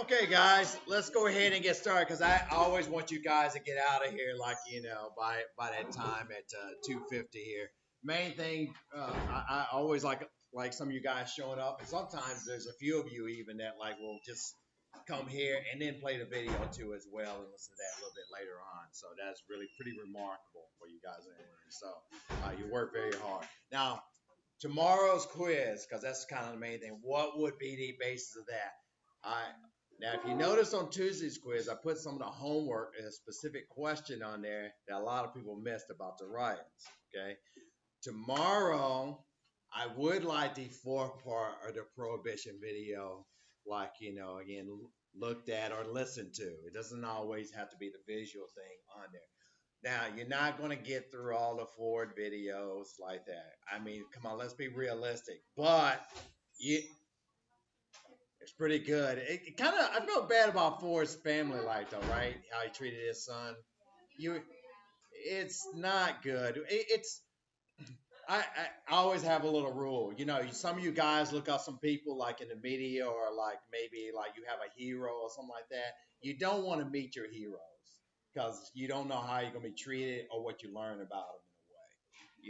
Okay, guys, let's go ahead and get started because I always want you guys to get out of here, like by that time at 2:50 here. Main thing, I always like some of you guys showing up, and sometimes there's a few of you even that like will just come here and then play the video too as well and listen to that a little bit later on. So that's really pretty remarkable for you guys anyway. So you work very hard. Now tomorrow's quiz, because that's kind of the main thing. What would be the basis of that? I Now, if you notice on Tuesday's quiz, I put some of the homework and a specific question on there that a lot of people missed about the riots. Okay, tomorrow I would like the fourth part of the prohibition video, like again looked at or listened to. It doesn't always have to be the visual thing on there. Now, you're not going to get through all the Ford videos like that. I mean, come on, let's be realistic. But you, it's pretty good. It kind of, I feel bad about Ford's family life, though, right? How he treated his son. You, it's not good. I always have a little rule. Some of you guys look up some people like in the media or like maybe like you have a hero or something like that. You don't want to meet your heroes because you don't know how you're going to be treated or what you learn about them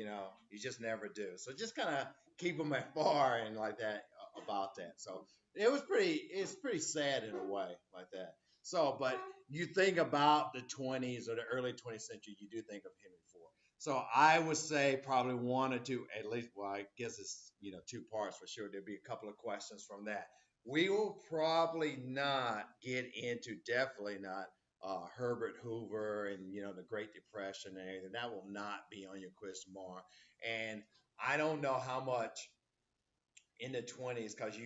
in a way. You just never do. So just kind of keep them at far and like that about that. So it's pretty sad in a way like that. So, but you think about the 20s or the early 20th century, you do think of Henry Ford. So I would say probably one or two, at least. Well, I guess it's two parts for sure. There'll be a couple of questions from that. We will probably not get into, definitely not Herbert Hoover and the Great Depression and everything. That will not be on your quiz tomorrow. And I don't know how much in the 20s because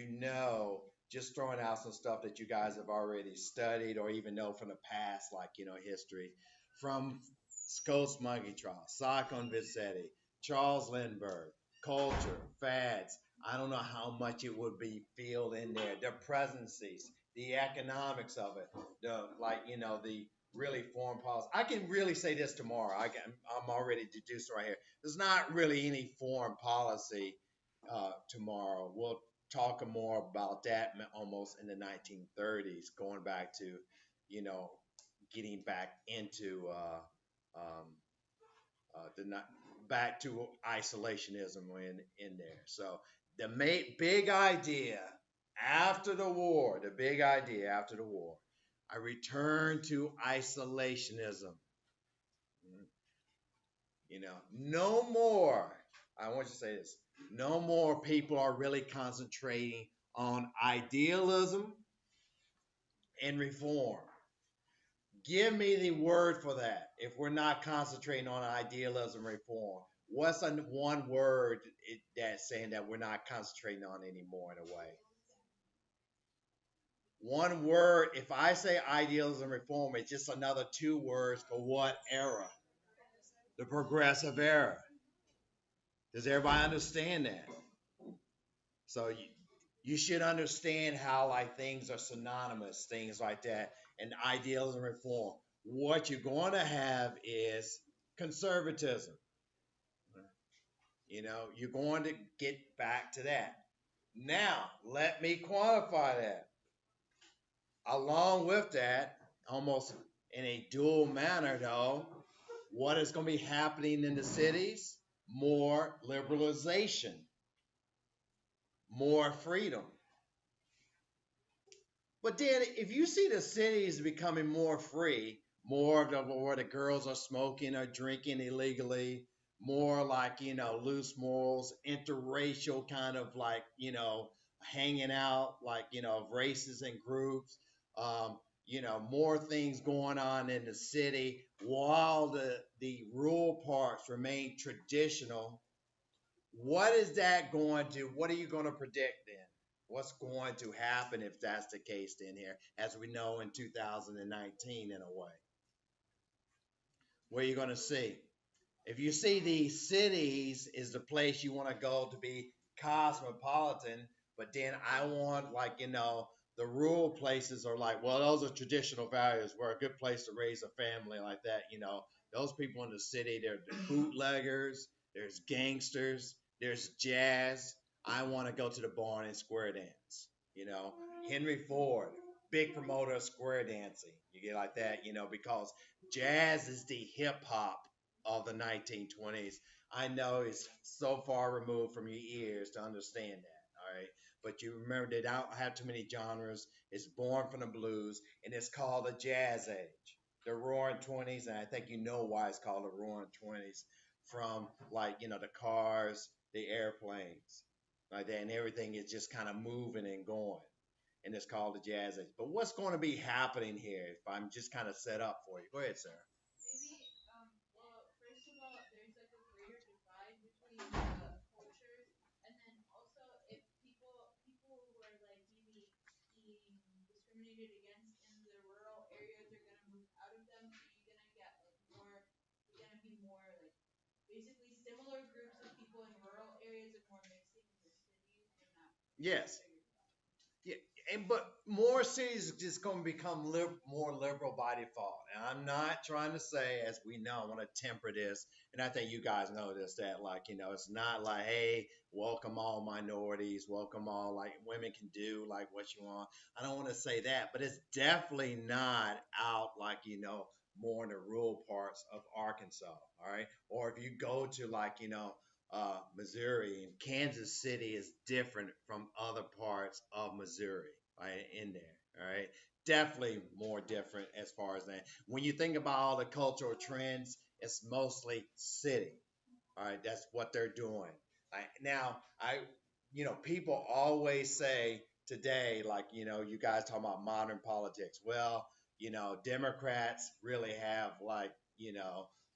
just throwing out some stuff that you guys have already studied or even know from the past, like history from Scott's Monkey Trial, Sacco Vanzetti, Charles Lindbergh, culture, fads. I don't know how much it would be filled in there. The presidencies, the economics of it, the really foreign policy. I can really say this tomorrow. I'm already deduced right here. There's not really any foreign policy tomorrow. We'll talk more about that almost in the 1930s, going back to, you know, getting back into um, the not back to isolationism in there. So the big idea after the war, I returned to isolationism. No more. I want you to say this. No more people are really concentrating on idealism and reform. Give me the word for that. If we're not concentrating on idealism and reform, what's one word that's saying that we're not concentrating on anymore in a way? One word, if I say idealism and reform, it's just another two words for what era? The progressive era. Does everybody understand that? So you should understand how like things are synonymous, things like that, and idealism and reform. What you're going to have is conservatism. You're going to get back to that. Now, let me quantify that. Along with that, almost in a dual manner, though, what is going to be happening in the cities? More liberalization, more freedom. But then, if you see the cities becoming more free, more of where the girls are smoking or drinking illegally, more like loose morals, interracial kind of like hanging out like of races and groups, more things going on in the city while the rural parts remain traditional. What is that going to? What are you going to predict then? What's going to happen if that's the case then here, as we know in 2019 in a way? What are you going to see? If you see the cities is the place you want to go to be cosmopolitan, but then I want the rural places are like, well, those are traditional values. We're a good place to raise a family like that. Those people in the city, they're the bootleggers, there's gangsters, there's jazz. I want to go to the barn and square dance. You know, Henry Ford, big promoter of square dancing. You get like that, because jazz is the hip hop of the 1920s. I know it's so far removed from your ears to understand that. All right. But you remember they don't have too many genres. It's born from the blues and it's called the jazz age. The roaring 20s, and I think you know why it's called the roaring 20s from like, the cars, the airplanes, like that, and everything is just kind of moving and going. And it's called the jazz age. But what's going to be happening here if I'm just kind of set up for you? Go ahead, sir. Yes. Yeah, but more cities are just going to become more liberal by default. And I'm not trying to say, as we know, I want to temper this, and I think you guys know this, that like it's not like, hey, welcome all minorities, welcome all like women can do like what you want. I don't want to say that, but it's definitely not out like more in the rural parts of Arkansas, all right? Or if you go to like Missouri and Kansas City is different from other parts of Missouri, right? In there, all right. Definitely more different as far as that. When you think about all the cultural trends, it's mostly city. All right, that's what they're doing. Now, people always say today, like, you guys talking about modern politics. Well, Democrats really have like,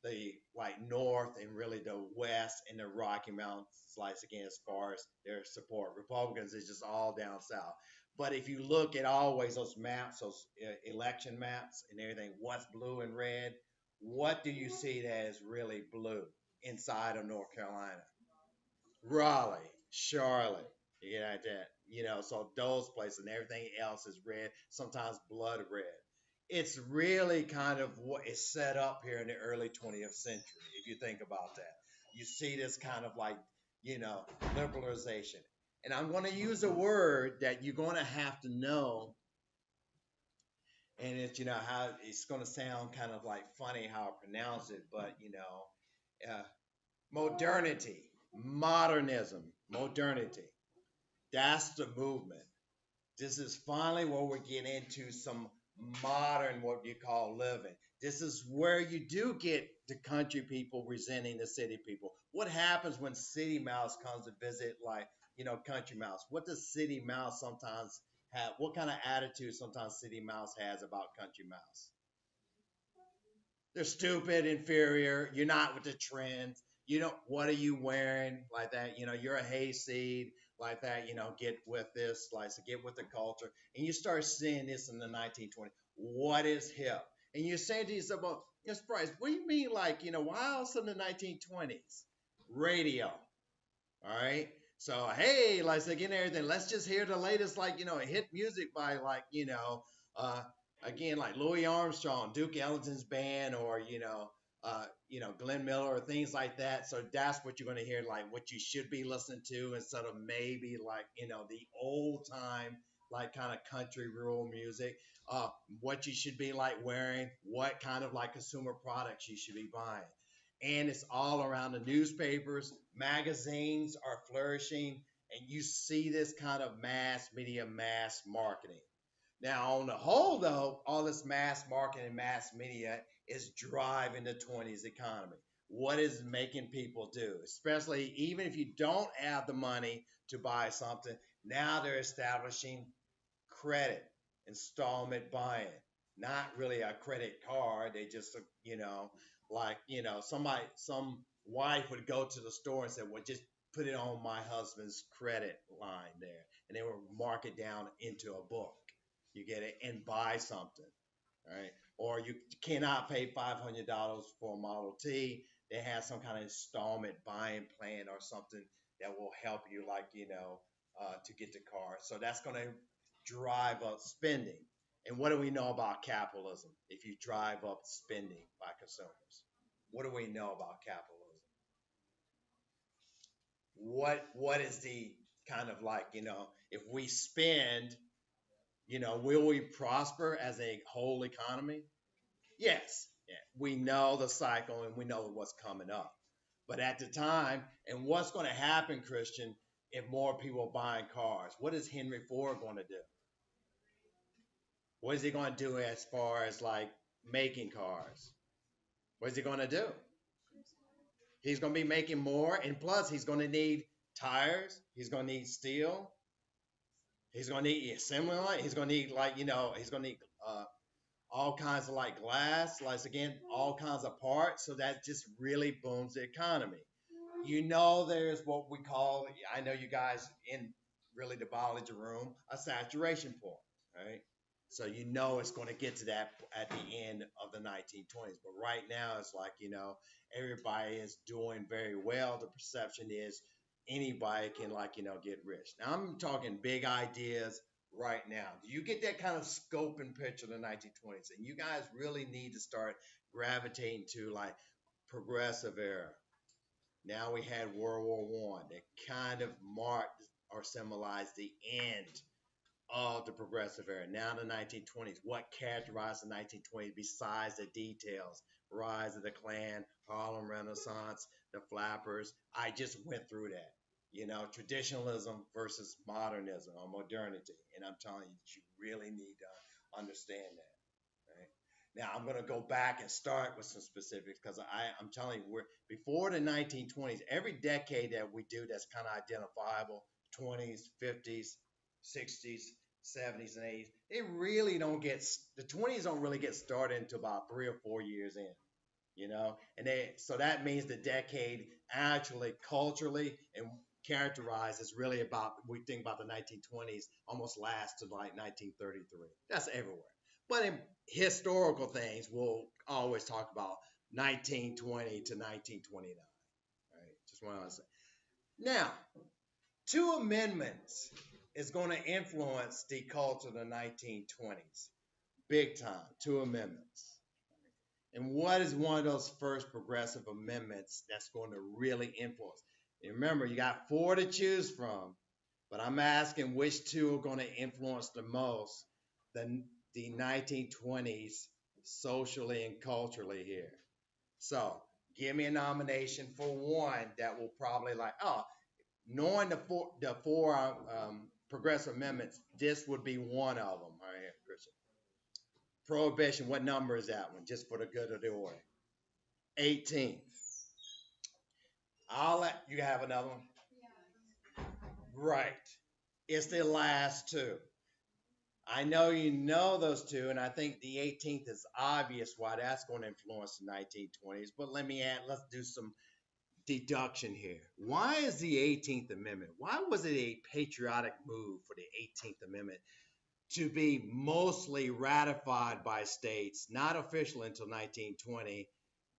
the like North and really the West and the Rocky Mountains slice again as far as their support. Republicans is just all down south. But if you look at always those maps, those election maps and everything, what's blue and red, what do you see that is really blue inside of North Carolina? Raleigh, Charlotte, you get like that. So those places and everything else is red, sometimes blood red. It's really kind of what is set up here in the early 20th century, if you think about that. You see this kind of like, you know, liberalization. And I'm going to use a word that you're going to have to know, and it's, how it's going to sound kind of like funny how I pronounce it, but, modernity, modernism, modernity. That's the movement. This is finally where we're getting into some modern, what you call living. This is where you do get the country people resenting the city people. What happens when city mouse comes to visit, like, country mouse? What does city mouse sometimes have? What kind of attitude sometimes city mouse has about country mouse? They're stupid, inferior. You're not with the trends. You don't. What are you wearing like that? You're a hayseed like that. Get with this, like so get with the culture. And you start seeing this in the 1920s. What is hip? And you're saying to yourself, well, yes, Bryce, what do you mean, like, why else in the 1920s? Radio. All right. So hey, like again, everything. Let's just hear the latest, like hit music by like uh, again like Louis Armstrong, Duke Ellington's band, or Glenn Miller or things like that. So that's what you're going to hear, like what you should be listening to instead of maybe like the old time like kind of country rural music. Uh, what you should be like wearing, what kind of like consumer products you should be buying, and it's all around the newspapers. Magazines are flourishing, and you see this kind of mass media, mass marketing. Now, on the whole, though, all this mass marketing, mass media is driving the 20s economy. What is making people do, especially even if you don't have the money to buy something? Now they're establishing credit, installment buying, not really a credit card. They just, like, some wife would go to the store and say, well, just put it on my husband's credit line there. And they would mark it down into a book. You get it and buy something, right? Or you cannot pay $500 for a Model T. They have some kind of installment buying plan or something that will help you, like, to get the car. So that's going to drive up spending. And what do we know about capitalism if you drive up spending by consumers? What do we know about capitalism? What is the kind of like, if we spend, will we prosper as a whole economy? Yes. Yeah. We know the cycle and we know what's coming up. But at the time, and what's going to happen, Christian, if more people are buying cars? What is Henry Ford going to do? What is he going to do as far as like making cars? What is he going to do? He's going to be making more, and plus, he's going to need tires. He's going to need steel. He's going to need assembly line. He's going to need like he's going to need all kinds of like glass, like again, all kinds of parts. So that just really booms the economy. There's what we call, I know you guys in really the biology room, a saturation point, right? So it's going to get to that at the end of the 1920s. But right now, it's like, everybody is doing very well. The perception is anybody can, like, get rich. Now, I'm talking big ideas right now. Do you get that kind of scope and picture of the 1920s? And you guys really need to start gravitating to like progressive era. Now we had World War One that kind of marked or symbolized the end of the progressive era. Now the 1920s. What characterized the 1920s besides the details? Rise of the Klan, Harlem Renaissance, the Flappers. I just went through that. Traditionalism versus modernism or modernity. And I'm telling you that you really need to understand that. Right? Now I'm going to go back and start with some specifics because I'm telling you, we're before the 1920s. Every decade that we do that's kind of identifiable, 20s, 50s, 60s, 70s, and 80s. They really don't get the 20s don't really get started until about 3 or 4 years in. And so that means the decade actually culturally and characterized is really about, we think about the 1920s almost last to like 1933. That's everywhere. But in historical things, we'll always talk about 1920 to 1929. Right? Just want to say. Now, two amendments is going to influence the culture of the 1920s. Big time. Two amendments. And what is one of those first progressive amendments that's going to really influence? And remember, you got four to choose from, but I'm asking which two are going to influence the most the 1920s socially and culturally here. So give me a nomination for one that will probably like, knowing the four progressive amendments, this would be one of them. All right, Christian. Prohibition, what number is that one? Just for the good of the order. 18th. I'll let you have another one. Right. It's the last two. I know you know those two, and I think the 18th is obvious why that's going to influence the 1920s. But let's do some deduction here. Why is the 18th Amendment? Why was it a patriotic move for the 18th Amendment to be mostly ratified by states, not official until 1920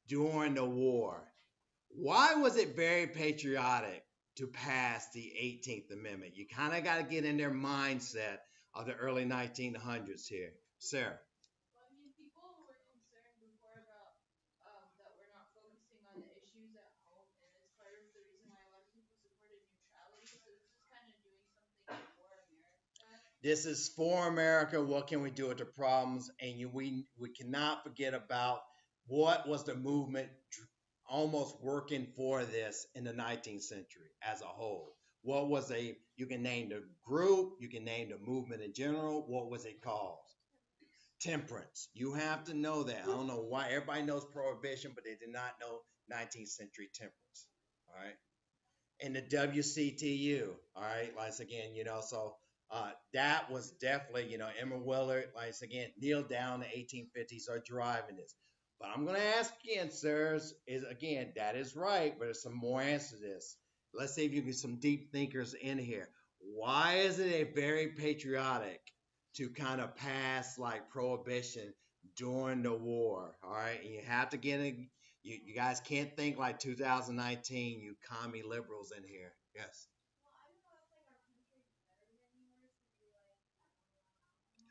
during the war? Why was it very patriotic to pass the 18th Amendment? You kind of got to get in their mindset of the early 1900s here. Sarah. This is for America. What can we do with the problems? And we cannot forget about what was the movement almost working for this in the 19th century as a whole. What was you can name the group, you can name the movement in general. What was it called? Temperance. You have to know that. I don't know why everybody knows prohibition, but they did not know 19th century temperance. All right. And the WCTU. All right. Like again, so that was definitely, Emma Willard, like again, Neil Down, the 1850s are driving this. But I'm going to ask again, sirs, is again, that is right, but there's some more answers to this. Let's see if you get some deep thinkers in here. Why is it a very patriotic to kind of pass like prohibition during the war? All right. And you have to get in, you guys can't think like 2019, you commie liberals in here. Yes.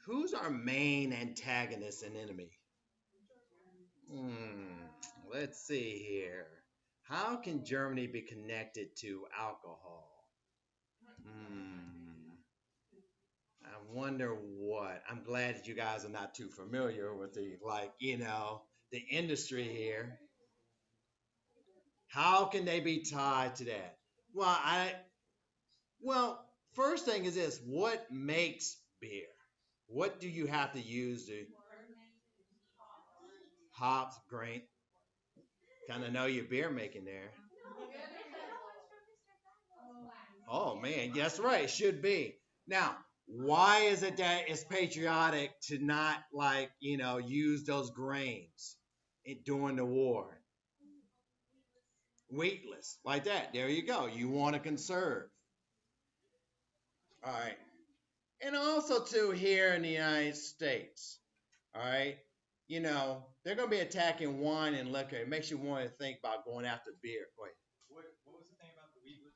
Who's our main antagonist and enemy? Hmm, let's see here. How can Germany be connected to alcohol? Hmm. I wonder what. I'm glad that you guys are not too familiar with the the industry here. How can they be tied to that? Well, first thing is this: what makes beer? What do you have to use to hops, grain? Kind of know your beer making there. Oh man, that's right. It should be. Now, why is it that it's patriotic to not use those grains during the war? Weightless, like that. There you go. You want to conserve. All right. And also too here in the United States. All right. They're gonna be attacking wine and liquor. It makes you want to think about going after beer. Go ahead. What was the thing about the weedless?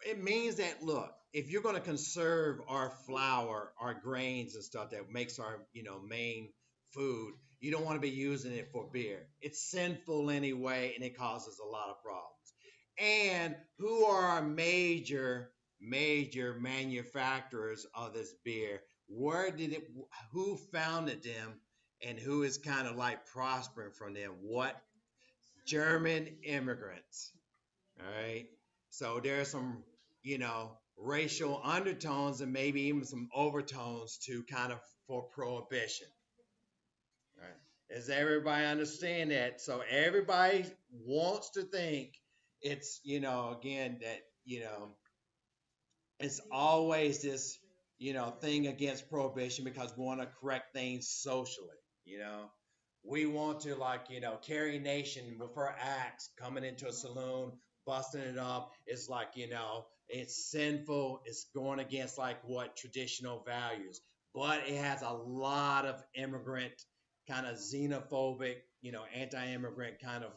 It means that look, if you're going to conserve our flour, our grains and stuff that makes our main food, you don't want to be using it for beer. It's sinful anyway, and it causes a lot of problems. And who are our major manufacturers of this beer? Where did it? Who founded them? And who is kind of like prospering from them? What German immigrants. All right. So there's some, racial undertones and maybe even some overtones to kind of for prohibition. All right. Does everybody understand that? So everybody wants to think it's, again, that, it's always this, thing against prohibition because we want to correct things socially, you know. We want to carry nation with our acts coming into a saloon, busting it up. It's it's sinful. It's going against like what traditional values, but it has a lot of immigrant kind of xenophobic, anti-immigrant kind of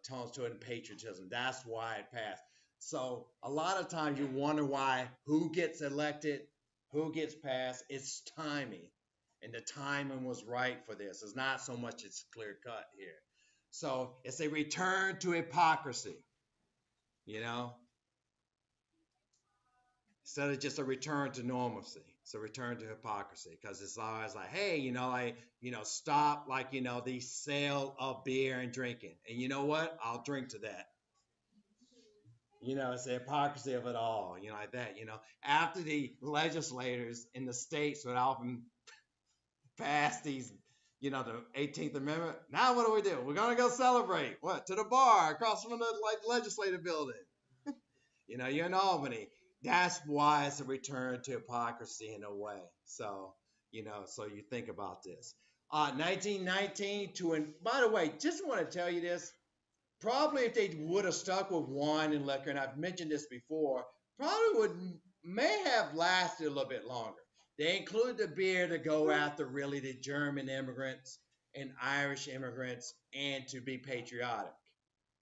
tones to it and patriotism. That's why it passed. So a lot of times you wonder why who gets elected, who gets passed. It's timing, and the timing was right for this. It's not so much it's clear cut here. So it's a return to hypocrisy, you know, instead of just a return to normalcy. It's a return to hypocrisy because it's always like, hey, stop the sale of beer and drinking. And you know what? I'll drink to that. It's the hypocrisy of it all, like that. After the legislators in the states would often pass these, the 18th Amendment. Now what do we do? We're gonna go celebrate. What? To the bar across from the legislative building. You're in Albany. That's why it's a return to hypocrisy in a way. So, so you think about this. 1919 to, and by the way, just want to tell you this. Probably if they would have stuck with wine and liquor, and I've mentioned this before, probably would may have lasted a little bit longer. They include the beer to go after really the German immigrants and Irish immigrants and to be patriotic.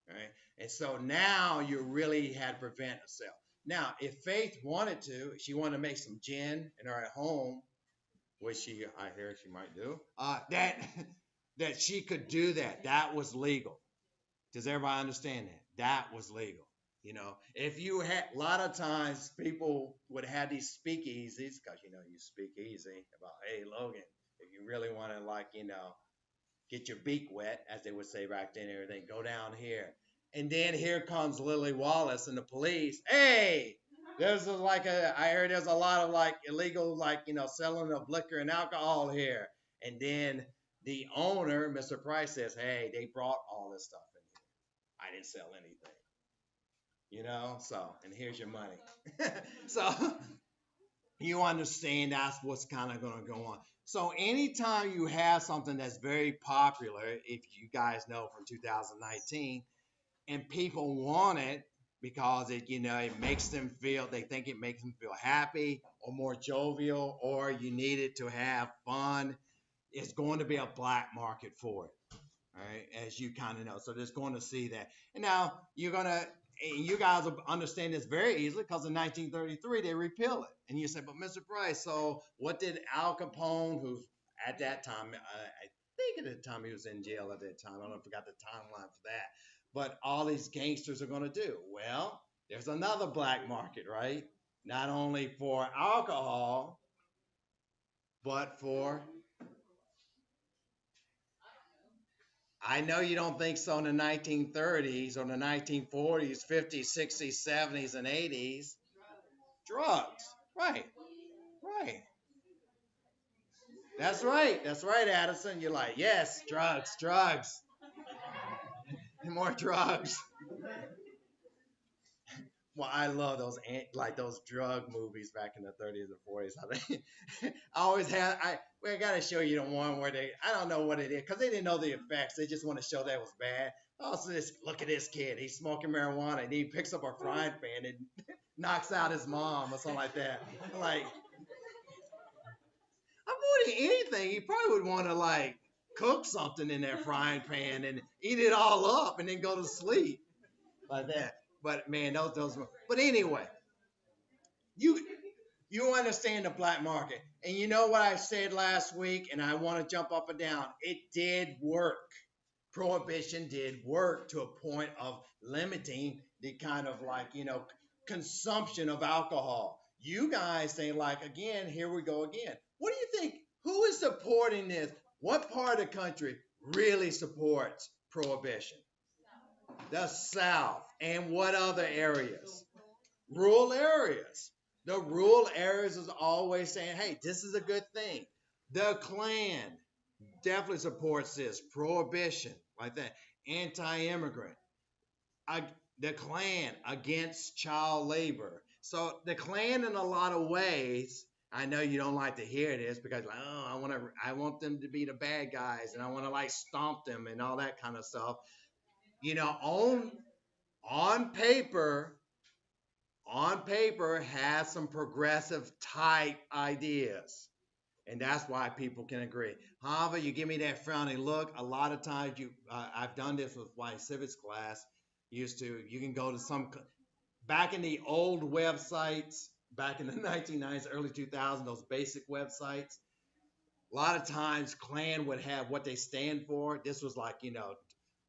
Right? And so now you really had to prevent a sale. Now, if Faith wanted to, she wanted to make some gin in her at home, which I hear she might do, that that she could do that. That was legal. Does everybody understand that? That was legal. If you had a lot of times people would have these speakeasies because you speak easy about, hey Logan, if you really want to get your beak wet, as they would say back then, and everything, go down here. And then here comes Lily Wallace and the police. Hey, I heard there's a lot of illegal selling of liquor and alcohol here. And then the owner, Mr. Price, says, hey, they brought all this stuff in here. I didn't sell anything. So, and here's your money. So you understand that's what's kind of going to go on. So anytime you have something that's very popular, if you guys know from 2019, and people want it because it makes them feel, they think it makes them feel happy or more jovial, or you need it to have fun, it's going to be a black market for it. All right, as you kind of know. So there's going to see that. And now you guys will understand this very easily because in 1933 they repeal it. And you say, but Mr. Price, so what did Al Capone, who's at that time, I think at the time he was in jail at that time, I don't know if I got the timeline for that, but all these gangsters are going to do? Well, There's another black market, right? Not only for alcohol, but for, I know you don't think so in the 1930s or the 1940s, 50s, 60s, 70s, and 80s. Drugs. Right, right. That's right. That's right, Addison. You're like, yes, drugs, drugs, more drugs. Well, I love those like those drug movies back in the 30s and 40s. I always had we gotta show you the one where I don't know what it is because they didn't know the effects. They just want to show that it was bad. Also, this look at this kid. He's smoking marijuana and he picks up a frying pan and knocks out his mom or something like that. Like I'm more than anything, he probably would want to like cook something in that frying pan and eat it all up and then go to sleep like that. But man, those. But anyway, you you understand the black market. And you know what I said last week, and I want to jump up and down. It did work. Prohibition did work to a point of limiting the kind of like, consumption of alcohol. You guys think like, again, here we go again. What do you think? Who is supporting this? What part of the country really supports prohibition? The South. And what other areas? Rural areas. The rural areas is always saying, hey, this is a good thing. The Klan definitely supports this. Prohibition, like that. Anti-immigrant. Uh, the Klan against child labor. So the Klan, in a lot of ways, I know you don't like to hear this because, like, oh, I want them to be the bad guys, and I want to like stomp them and all that kind of stuff. On on paper, has some progressive type ideas. And that's why people can agree. However, you give me that frowny look. A lot of times, I've done this with my civics class. You can go to back in the old websites, back in the 1990s, early 2000s, those basic websites. A lot of times, Klan would have what they stand for. This was like,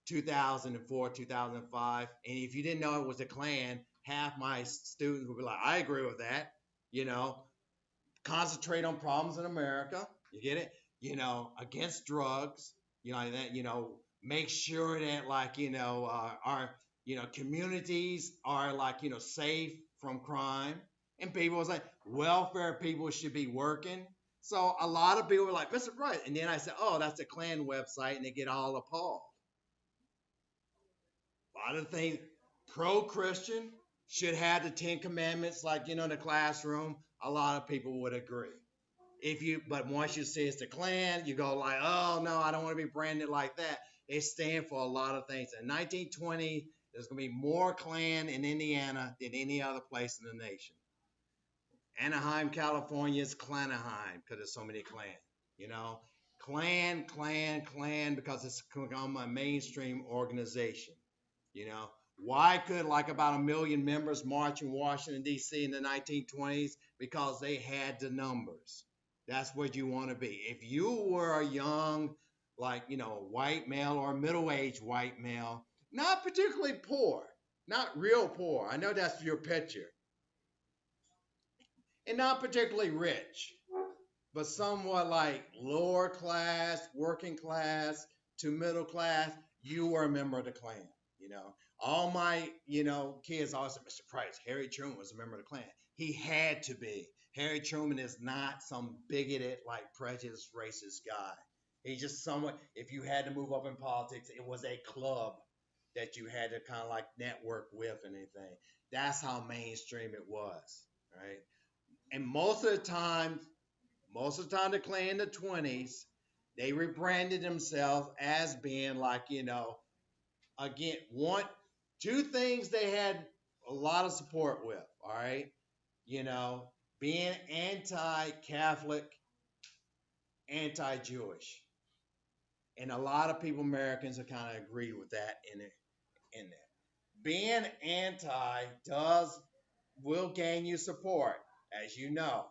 2004, 2005. And if you didn't know it was a Klan, half my students would be like, I agree with that. You know, concentrate on problems in America. You get it? Against drugs. That. Make sure that like our communities are like safe from crime. And people was like, welfare people should be working. So a lot of people were like, Mr. Price. And then I said, oh, that's the Klan website, and they get all appalled. A lot of things pro-Christian should have the Ten Commandments, like in the classroom. A lot of people would agree. But once you say it's the Klan, you go like, oh no, I don't want to be branded like that. They stand for a lot of things. In 1920, there's going to be more Klan in Indiana than any other place in the nation. Anaheim, California is Klanaheim because there's so many Klan. Klan, Klan, Klan because it's become a mainstream organization. Why could like about 1 million members march in Washington, D.C. in the 1920s? Because they had the numbers. That's what you want to be. If you were a young, like, white male or middle-aged white male, not particularly poor, not real poor. I know that's your picture. And not particularly rich, but somewhat like lower class, working class to middle class, you were a member of the Klan. All my, kids always said, Mr. Price, Harry Truman was a member of the Klan. He had to be. Harry Truman is not some bigoted, like prejudiced, racist guy. He's just someone, if you had to move up in politics, it was a club that you had to kind of like network with and anything. That's how mainstream it was, right? And the Klan in the 20s, they rebranded themselves as being like, again, two things they had a lot of support with, all right? Being anti-Catholic, anti-Jewish. And a lot of people, Americans, have kind of agreed with that in there. Being anti will gain you support, as you know.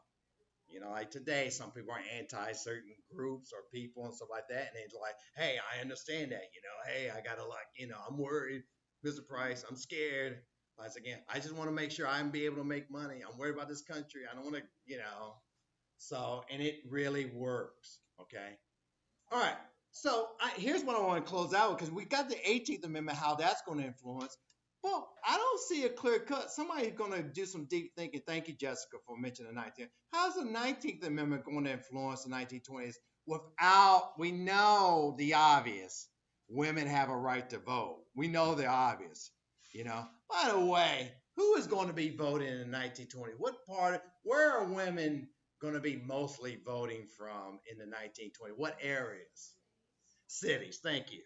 Like today, some people are anti certain groups or people and stuff like that, and they're like, "Hey, I understand that. Hey, I gotta like, I'm worried, Mr. Price. I'm scared. Once again, I just want to make sure I'm be able to make money. I'm worried about this country. I don't want to, you know. So, and it really works. Okay. All right. So here's what I want to close out with because we got the 18th Amendment, how that's going to influence. Well, I don't see a clear cut. Somebody's going to do some deep thinking. Thank you, Jessica, for mentioning the 19th. How's the 19th Amendment going to influence the 1920s without, we know the obvious, women have a right to vote. We know the obvious, you know. By the way, who is going to be voting in 1920? What part, where are women going to be mostly voting from in the 1920s? What areas? Cities. Thank you.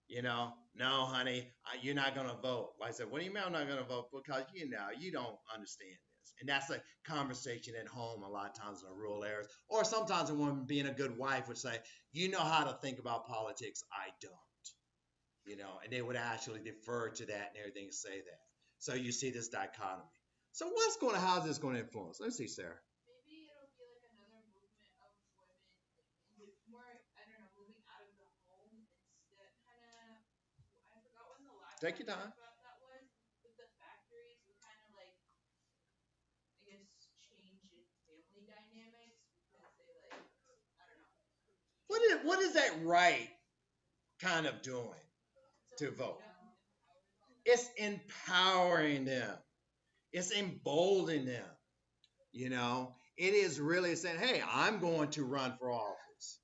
You know, no, honey, you're not going to vote. Like I said, what do you mean I'm not going to vote? Because, you know, you don't understand this. And that's a conversation at home a lot of times in the rural areas. Or sometimes a woman being a good wife would say, you know how to think about politics. I don't. You know, and they would actually defer to that and everything and say that. So you see this dichotomy. So what's going to, how's this going to influence? Let's see, Sarah. Take your time. What is that right kind of doing to vote? It's empowering them. It's emboldening them. You know, it is really saying, hey, I'm going to run for office.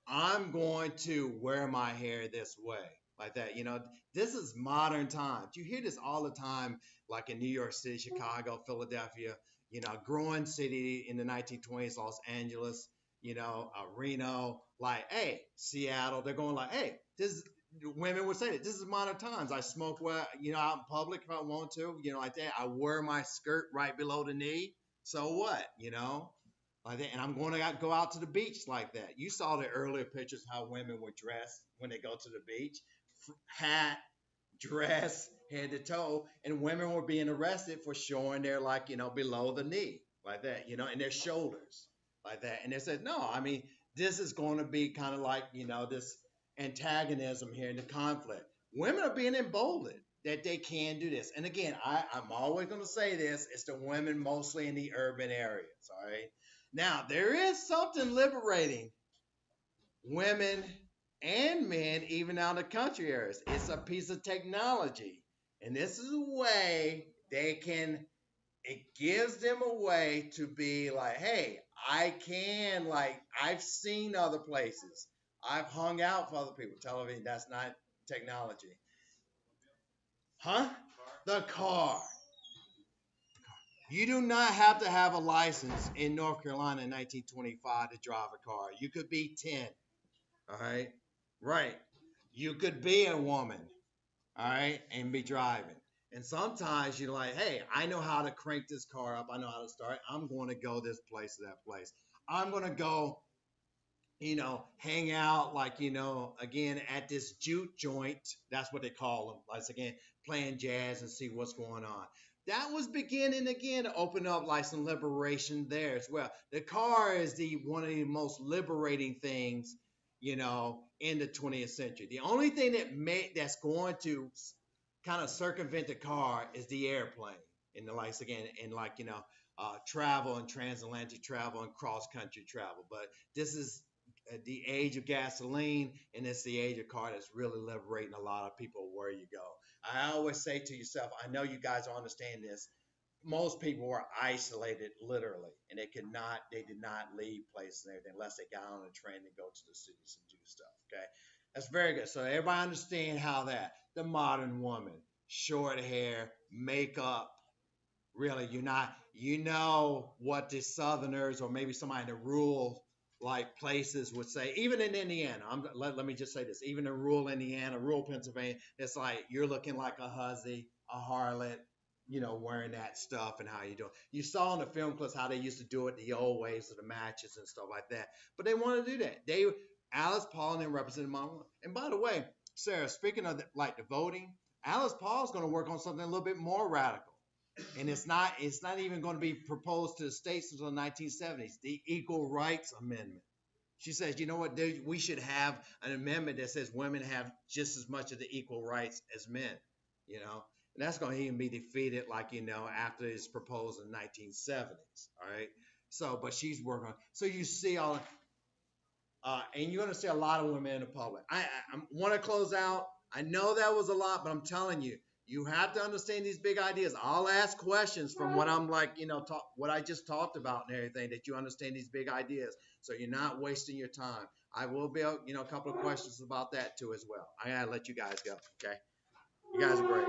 I'm going to wear my hair this way, like that. You know, this is modern times. You hear this all the time, like in New York City, Chicago, Philadelphia, you know, growing city in the 1920s, Los Angeles, you know, Reno, like, hey, Seattle, they're going like, hey, this women would say that this is modern times. I smoke well, you know, out in public if I want to, you know, like that. I wear my skirt right below the knee. So what, you know? Like that, and I'm going to go out to the beach like that. You saw the earlier pictures how women were dressed when they go to the beach, hat, dress, head to toe, and women were being arrested for showing their like you know below the knee like that, you know, and their shoulders like that. And they said, no, I mean this is going to be kind of like you know this antagonism here in the conflict. Women are being emboldened that they can do this. And again, I'm always going to say this: it's the women mostly in the urban areas. All right. Now there is something liberating women and men, even out of country areas. It's a piece of technology. And this is a way they can, it gives them a way to be like, hey, I can, like, I've seen other places. I've hung out for other people. Television, that's not technology. Huh? The car. You do not have to have a license in North Carolina in 1925 to drive a car. You could be 10. All right. Right. You could be a woman. All right. And be driving. And sometimes you're like, hey, I know how to crank this car up. I know how to start. I'm going to go this place to that place. I'm going to go, you know, hang out like, you know, again at this jute joint. That's what they call them. Like, again, playing jazz and see what's going on. That was beginning again to open up like some liberation there as well. The car is the one of the most liberating things, you know, in the 20th century. The only thing that's going to kind of circumvent the car is the airplane. And the likes again, and like you know, travel and transatlantic travel and cross country travel. But this is the age of gasoline, and it's the age of car that's really liberating a lot of people where you go. I always say to yourself, I know you guys don't understand this. Most people were isolated literally, and they did not leave places and everything unless they got on a train and go to the cities and do stuff. Okay, that's very good. So everybody understand how that the modern woman, short hair, makeup, really, you're not, you know what the Southerners or maybe somebody in the rural like places would say, even in Indiana. Let me just say this, even in rural Indiana, rural Pennsylvania, it's like you're looking like a hussy, a harlot, you know, wearing that stuff and how you do it. You saw in the film clips how they used to do it the old ways of the matches and stuff like that. But they want to do that. Alice Paul and them represented Mama. And by the way, Sarah, speaking of like the voting, Alice Paul is going to work on something a little bit more radical, and it's not even going to be proposed to the states until the 1970s, the Equal Rights Amendment. She says, you know what, we should have an amendment that says women have just as much of the equal rights as men, you know. And that's going to even be defeated, like, after it's proposed in the 1970s. All right. So, but she's working on. So you see all, and you're going to see a lot of women in the public. I want to close out. I know that was a lot, but I'm telling you, you have to understand these big ideas. I'll ask questions from what I'm like, what I just talked about and everything, that you understand these big ideas. So you're not wasting your time. I will be, a couple of questions about that too as well. I gotta let you guys go. Okay. You guys are great.